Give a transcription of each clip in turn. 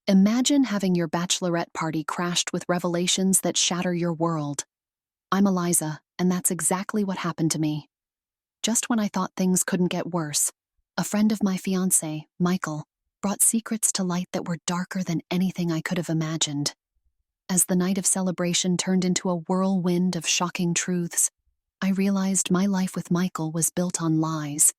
Imagine having your bachelorette party crashed with revelations that shatter your world. I'm Eliza, and that's exactly what happened to me. Just when I thought things couldn't get worse, a friend of my fiancé, Michael, brought secrets to light that were darker than anything I could have imagined. As the night of celebration turned into a whirlwind of shocking truths, I realized my life with Michael was built on lies.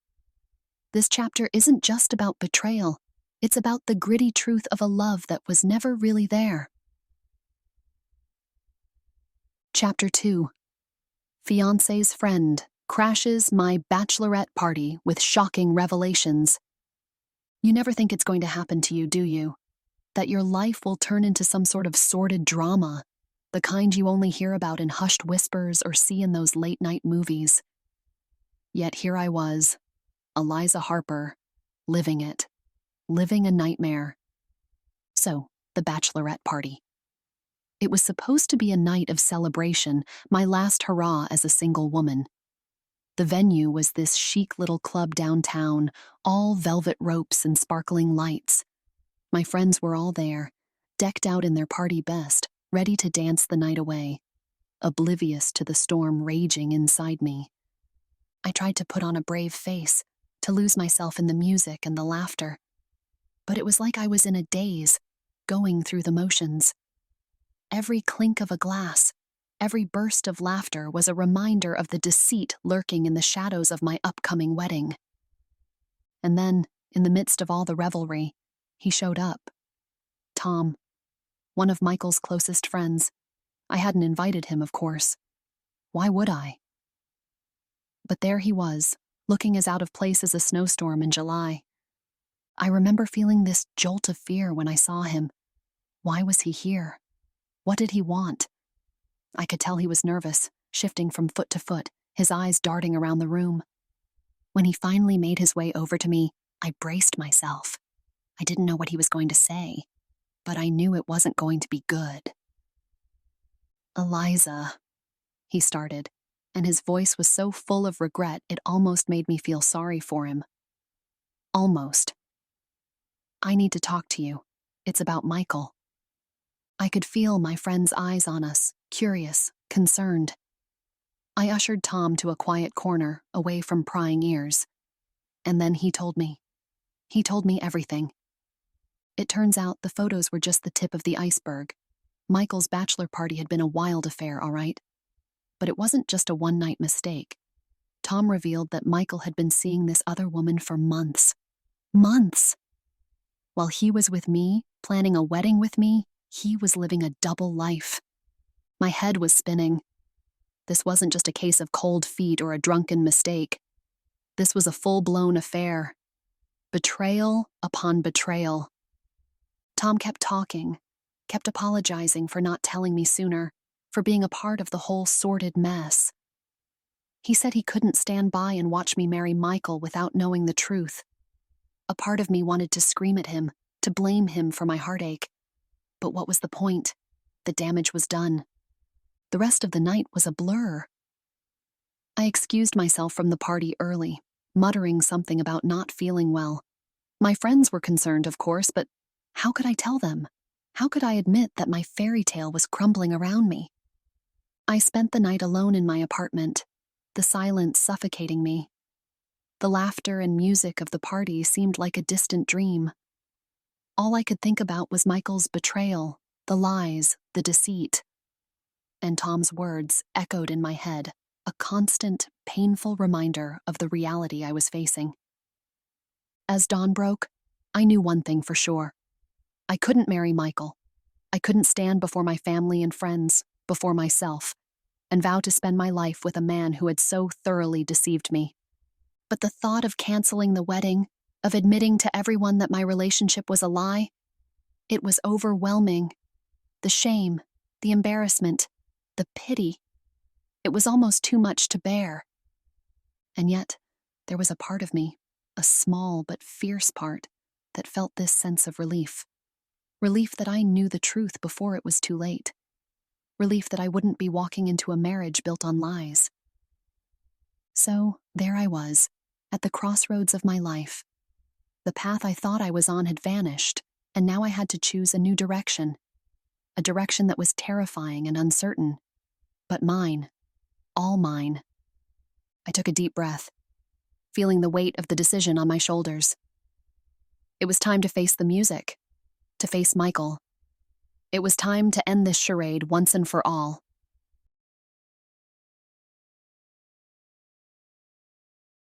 This chapter isn't just about betrayal. It's about the gritty truth of a love that was never really there. Chapter 2. Fiancé's friend crashes my bachelorette party with shocking revelations. You never think it's going to happen to you, do you? That your life will turn into some sort of sordid drama, the kind you only hear about in hushed whispers or see in those late-night movies. Yet here I was, Eliza Harper, living it. Living a nightmare. So, the bachelorette party. It was supposed to be a night of celebration, my last hurrah as a single woman. The venue was this chic little club downtown, all velvet ropes and sparkling lights. My friends were all there, decked out in their party best, ready to dance the night away, oblivious to the storm raging inside me. I tried to put on a brave face, to lose myself in the music and the laughter. But it was like I was in a daze, going through the motions. Every clink of a glass, every burst of laughter was a reminder of the deceit lurking in the shadows of my upcoming wedding. And then, in the midst of all the revelry, he showed up. Tom, one of Michael's closest friends. I hadn't invited him, of course. Why would I? But there he was, looking as out of place as a snowstorm in July. I remember feeling this jolt of fear when I saw him. Why was he here? What did he want? I could tell he was nervous, shifting from foot to foot, his eyes darting around the room. When he finally made his way over to me, I braced myself. I didn't know what he was going to say, but I knew it wasn't going to be good. Eliza, he started, and his voice was so full of regret it almost made me feel sorry for him. Almost. I need to talk to you. It's about Michael. I could feel my friend's eyes on us, curious, concerned. I ushered Tom to a quiet corner, away from prying ears. And then he told me. He told me everything. It turns out the photos were just the tip of the iceberg. Michael's bachelor party had been a wild affair, all right. But it wasn't just a one-night mistake. Tom revealed that Michael had been seeing this other woman for months. Months! While he was with me, planning a wedding with me, he was living a double life. My head was spinning. This wasn't just a case of cold feet or a drunken mistake. This was a full-blown affair. Betrayal upon betrayal. Tom kept talking, kept apologizing for not telling me sooner, for being a part of the whole sordid mess. He said he couldn't stand by and watch me marry Michael without knowing the truth. A part of me wanted to scream at him, to blame him for my heartache. But what was the point? The damage was done. The rest of the night was a blur. I excused myself from the party early, muttering something about not feeling well. My friends were concerned, of course, but how could I tell them? How could I admit that my fairy tale was crumbling around me? I spent the night alone in my apartment, the silence suffocating me. The laughter and music of the party seemed like a distant dream. All I could think about was Michael's betrayal, the lies, the deceit. And Tom's words echoed in my head, a constant, painful reminder of the reality I was facing. As dawn broke, I knew one thing for sure. I couldn't marry Michael. I couldn't stand before my family and friends, before myself, and vow to spend my life with a man who had so thoroughly deceived me. But the thought of canceling the wedding, of admitting to everyone that my relationship was a lie, it was overwhelming. The shame, the embarrassment, the pity. It was almost too much to bear. And yet, there was a part of me, a small but fierce part, that felt this sense of relief. Relief that I knew the truth before it was too late. Relief that I wouldn't be walking into a marriage built on lies. So, there I was, at the crossroads of my life. The path I thought I was on had vanished, And now I had to choose a new direction, a direction that was terrifying and uncertain, but mine, all mine. I took a deep breath, feeling the weight of the decision on my shoulders. It was time to face the music, to face Michael. It was time to end this charade once and for all.